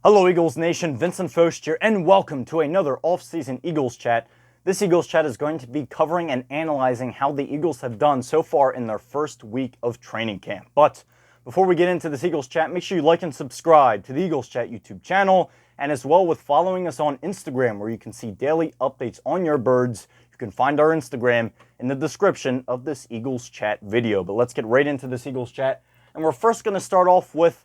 Hello Eagles Nation, Vincent Focht here, and welcome to another off-season Eagles Chat. This Eagles Chat is going to be covering and analyzing how the Eagles have done so far in their first week of training camp. But before we get into this Eagles Chat, make sure you like and subscribe to the Eagles Chat YouTube channel, and as well with following us on Instagram, where you can see daily updates on your birds. You can find our Instagram in the description of this Eagles Chat video. But let's get right into this Eagles Chat, and we're first going to start off with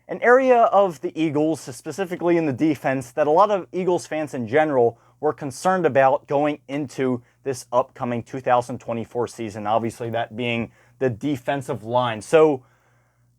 an area of the Eagles, specifically in the defense, that a lot of Eagles fans in general were concerned about going into this upcoming 2024 season, obviously that being the defensive line. So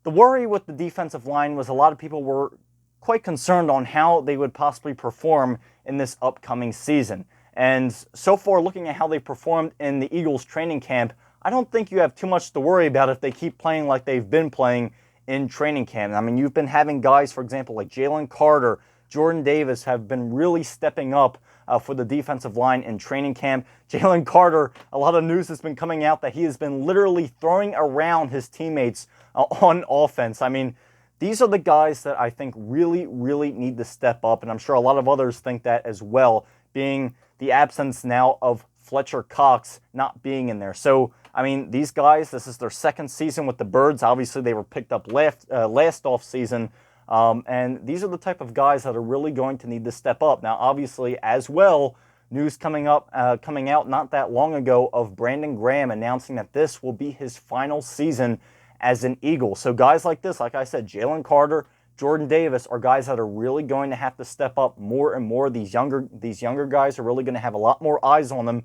the worry with the defensive line was a lot of people were quite concerned on how they would possibly perform in this upcoming season. And so far, looking at how they performed in the Eagles training camp, I don't think you have too much to worry about if they keep playing like they've been playing in training camp. I mean, you've been having guys, for example, like Jalen Carter, Jordan Davis have been really stepping up for the defensive line in training camp. Jalen Carter, a lot of news has been coming out that he has been literally throwing around his teammates on offense. I mean, these are the guys that I think really need to step up, and I'm sure a lot of others think that as well, being the absence now of Fletcher Cox not being in there. So I mean, these guys, this is their second season with the Birds. Obviously, they were picked up last off season. And these are the type of guys that are really going to need to step up. Now, obviously, as well, news coming out not that long ago of Brandon Graham announcing that this will be his final season as an Eagle. So guys like this, like I said, Jalen Carter, Jordan Davis are guys that are really going to have to step up more and more. These younger guys are really going to have a lot more eyes on them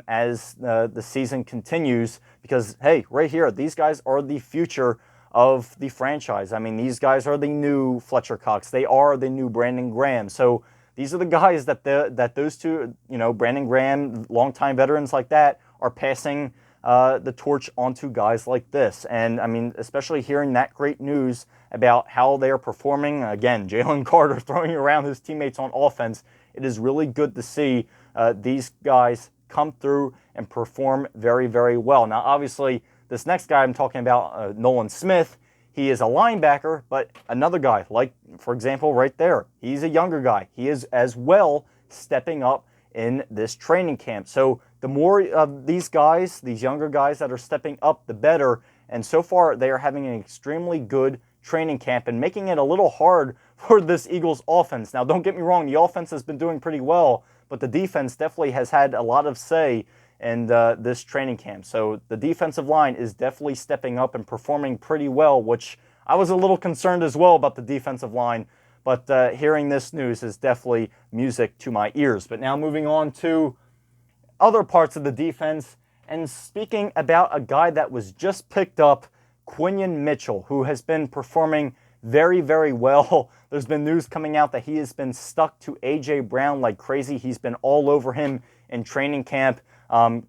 as the season continues, because, hey, right here, these guys are the future of the franchise. I mean, these guys are the new Fletcher Cox. They are the new Brandon Graham. So these are the guys that those two, Brandon Graham, longtime veterans like that, are passing the torch onto guys like this. And, I mean, especially hearing that great news about how they are performing, again, Jalen Carter throwing around his teammates on offense, it is really good to see these guys come through and perform very well. Now, obviously, this next guy I'm talking about, Nolan Smith, he is a linebacker, but another guy, like, for example, right there, he's a younger guy. He is as well stepping up in this training camp. So the more of these guys, these younger guys that are stepping up, the better. And so far, they are having an extremely good training camp and making it a little hard for this Eagles offense. Now, don't get me wrong, the offense has been doing pretty well, but the defense definitely has had a lot of say in this training camp. So the defensive line is definitely stepping up and performing pretty well, which I was a little concerned as well about the defensive line. But hearing this news is definitely music to my ears. But now moving on to other parts of the defense, and speaking about a guy that was just picked up, Quinyon Mitchell, who has been performing very well. There's been news coming out that he has been stuck to A.J. Brown like crazy. He's been all over him in training camp,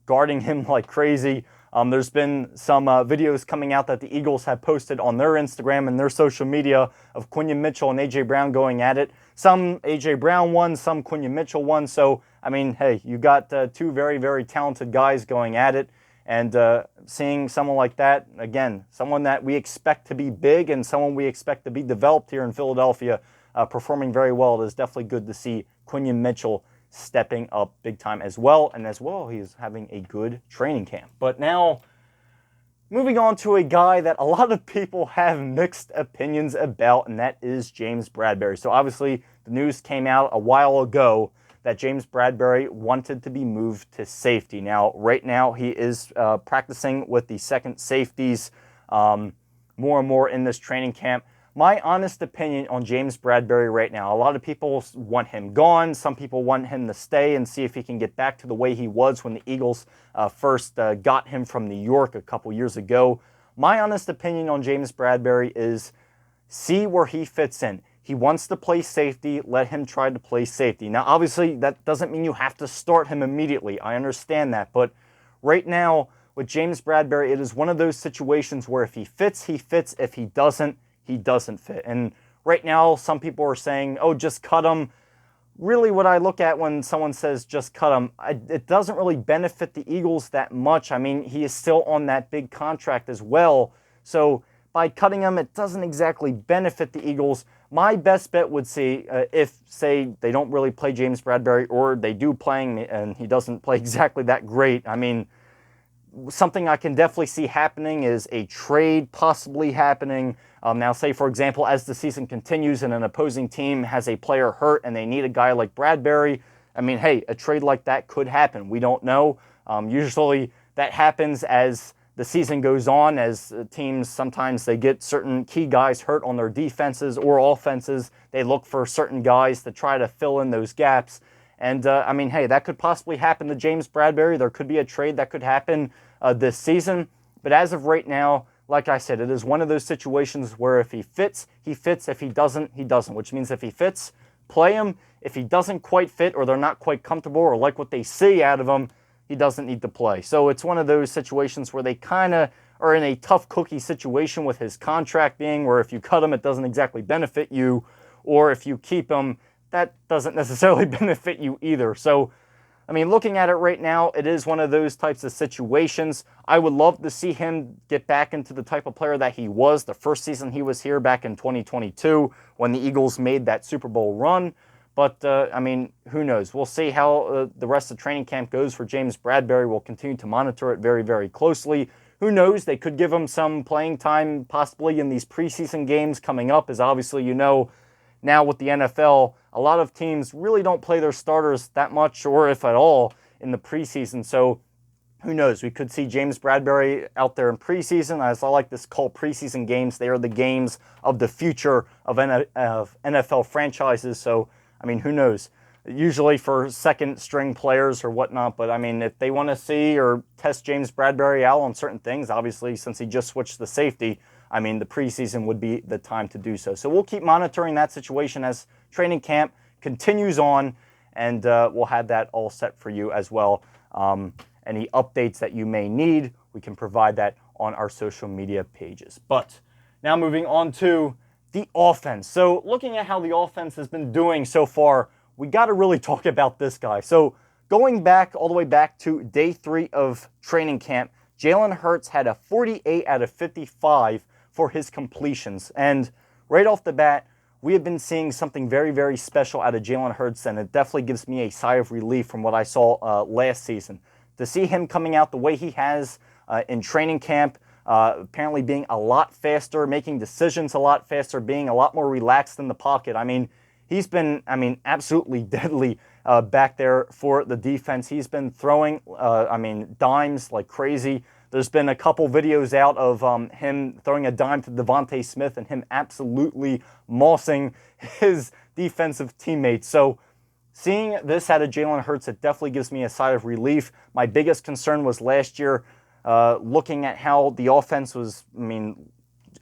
guarding him like crazy. There's been some videos coming out that the Eagles have posted on their Instagram and their social media of Quinyon Mitchell and A.J. Brown going at it. Some A.J. Brown won, some Quinyon Mitchell won. So, I mean, hey, you got two very talented guys going at it. And seeing someone like that, again, someone that we expect to be big and someone we expect to be developed here in Philadelphia, performing very well, it is definitely good to see Quinyon Mitchell stepping up big time as well. And as well, he's having a good training camp. But now, moving on to a guy that a lot of people have mixed opinions about, and that is James Bradberry. So obviously, the news came out a while ago that James Bradberry wanted to be moved to safety. Now, right now, he is practicing with the second safeties more and more in this training camp. My honest opinion on James Bradberry right now, a lot of people want him gone. Some people want him to stay and see if he can get back to the way he was when the Eagles first got him from New York a couple years ago. My honest opinion on James Bradberry is see where he fits in. He wants to play safety, let him try to play safety. Now, obviously, that doesn't mean you have to start him immediately. I understand that. But right now, with James Bradberry, it is one of those situations where if he fits, he fits. If he doesn't fit. And right now, some people are saying, oh, just cut him. Really, what I look at when someone says just cut him, it doesn't really benefit the Eagles that much. I mean, he is still on that big contract as well. So by cutting him, it doesn't exactly benefit the Eagles. My best bet would see if, say, they don't really play James Bradberry, or they do playing and he doesn't play exactly that great. I mean, something I can definitely see happening is a trade possibly happening. Now, say, for example, as the season continues and an opposing team has a player hurt and they need a guy like Bradberry, I mean, hey, a trade like that could happen. We don't know. Usually that happens as the season goes on, as teams, sometimes they get certain key guys hurt on their defenses or offenses. They look for certain guys to try to fill in those gaps. And, I mean, hey, that could possibly happen to James Bradberry. There could be a trade that could happen this season. But as of right now, like I said, it is one of those situations where if he fits, he fits. If he doesn't, he doesn't. Which means if he fits, play him. If he doesn't quite fit, or they're not quite comfortable or like what they see out of him, he doesn't need to play. So it's one of those situations where they kind of are in a tough cookie situation with his contract being where if you cut him, it doesn't exactly benefit you. Or if you keep him, that doesn't necessarily benefit you either. So, I mean, looking at it right now, it is one of those types of situations. I would love to see him get back into the type of player that he was the first season he was here back in 2022 when the Eagles made that Super Bowl run. But, I mean, who knows? We'll see how the rest of training camp goes for James Bradberry. We'll continue to monitor it very, very closely. Who knows? They could give him some playing time possibly in these preseason games coming up, as obviously you know, now with the NFL, a lot of teams really don't play their starters that much, or if at all, in the preseason. So who knows? We could see James Bradberry out there in preseason. As I like to call preseason games, they are the games of the future of NFL franchises. So, I mean, who knows? Usually for second string players or whatnot. But, I mean, if they want to see or test James Bradberry out on certain things, obviously, since he just switched to safety, I mean, the preseason would be the time to do so. So we'll keep monitoring that situation as training camp continues on, and we'll have that all set for you as well. Any updates that you may need, we can provide that on our social media pages. But now moving on to the offense. So looking at how the offense has been doing so far, we got to really talk about this guy. So going back all the way back to day 3 of training camp, Jalen Hurts had a 48 out of 55 for his completions. And right off the bat, we have been seeing something very, very special out of Jalen Hurts, and it definitely gives me a sigh of relief from what I saw last season. To see him coming out the way he has in training camp, apparently being a lot faster, making decisions a lot faster, being a lot more relaxed in the pocket. I mean, he's been, absolutely deadly back there for the defense. He's been throwing, dimes like crazy. There's been a couple videos out of him throwing a dime to Devontae Smith and him absolutely mossing his defensive teammates. So seeing this out of Jalen Hurts, it definitely gives me a sigh of relief. My biggest concern was last year, looking at how the offense was,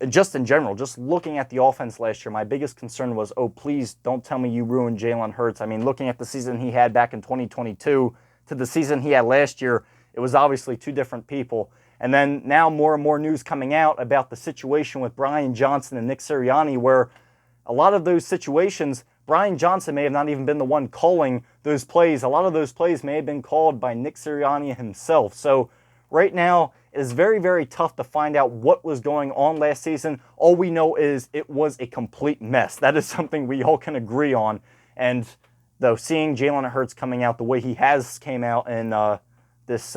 just in general, just looking at the offense last year, my biggest concern was, oh, please don't tell me you ruined Jalen Hurts. I mean, looking at the season he had back in 2022 to the season he had last year, it was obviously two different people. And then now more and more news coming out about the situation with Brian Johnson and Nick Sirianni, where a lot of those situations, Brian Johnson may have not even been the one calling those plays. A lot of those plays may have been called by Nick Sirianni himself. So right now, it is very, very tough to find out what was going on last season. All we know is it was a complete mess. That is something we all can agree on. And though seeing Jalen Hurts coming out the way he has came out in this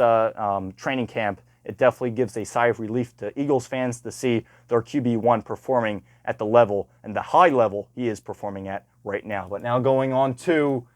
training camp, it definitely gives a sigh of relief to Eagles fans to see their QB1 performing at the level and the high level he is performing at right now. But now going on to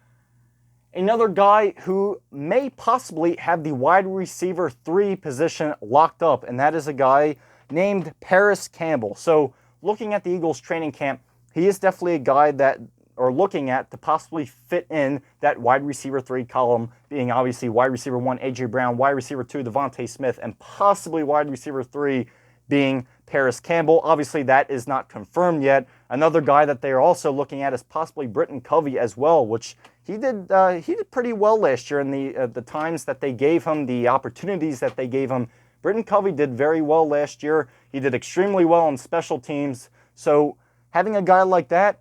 another guy who may possibly have the wide receiver 3 position locked up, and that is a guy named Parris Campbell. So looking at the Eagles training camp, he is definitely a guy that are looking at to possibly fit in that wide receiver 3 column, being obviously wide receiver 1, A.J. Brown, wide receiver 2, Devontae Smith, and possibly wide receiver 3 being Parris Campbell. Obviously, that is not confirmed yet. Another guy that they are also looking at is possibly Britton Covey as well, which he did pretty well last year in the times that they gave him, the opportunities that they gave him. Britton Covey did very well last year. He did extremely well on special teams. So having a guy like that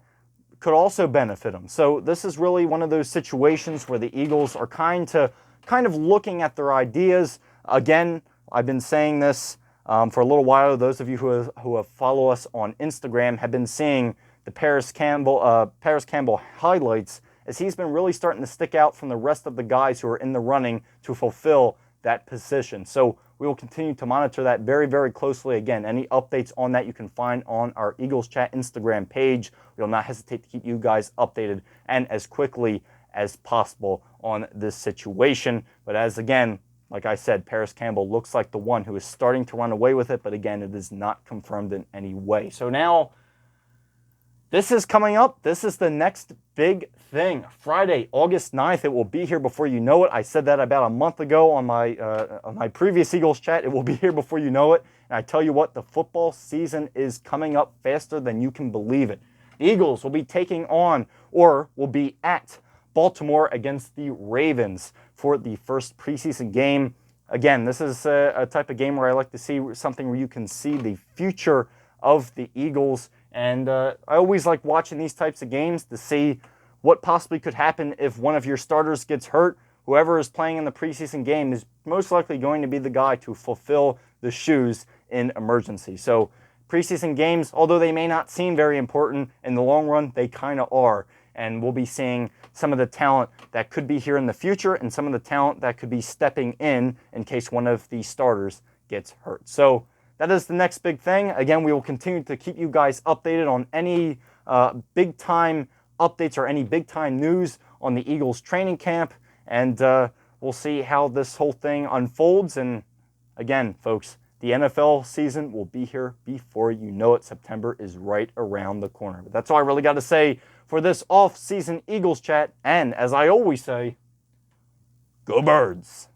could also benefit him. So this is really one of those situations where the Eagles are kind of looking at their ideas. Again, I've been saying this For a little while, those of you who have followed us on Instagram have been seeing the Paris Campbell highlights, as he's been really starting to stick out from the rest of the guys who are in the running to fulfill that position. So we will continue to monitor that very, very closely. Again, any updates on that you can find on our Eagles Chat Instagram page. We will not hesitate to keep you guys updated and as quickly as possible on this situation. But as again, like I said, Paris Campbell looks like the one who is starting to run away with it, but again, it is not confirmed in any way. So now, this is coming up. This is the next big thing. Friday, August 9th. It will be here before you know it. I said that about a month ago on my previous Eagles chat. It will be here before you know it. And I tell you what, the football season is coming up faster than you can believe it. The Eagles will be taking on, or will be at, Baltimore against the Ravens for the first preseason game. Again, this is a type of game where I like to see something where you can see the future of the Eagles. And I always like watching these types of games to see what possibly could happen if one of your starters gets hurt. Whoever is playing in the preseason game is most likely going to be the guy to fulfill the shoes in emergency. So preseason games, although they may not seem very important, in the long run, they kind of are. And we'll be seeing some of the talent that could be here in the future and some of the talent that could be stepping in case one of the starters gets hurt. So that is the next big thing. Again, we will continue to keep you guys updated on any big-time updates or any big-time news on the Eagles training camp. And we'll see how this whole thing unfolds. And again, folks, the NFL season will be here before you know it. September is right around the corner. But that's all I really got to say for this off-season Eagles chat. And as I always say, go Birds!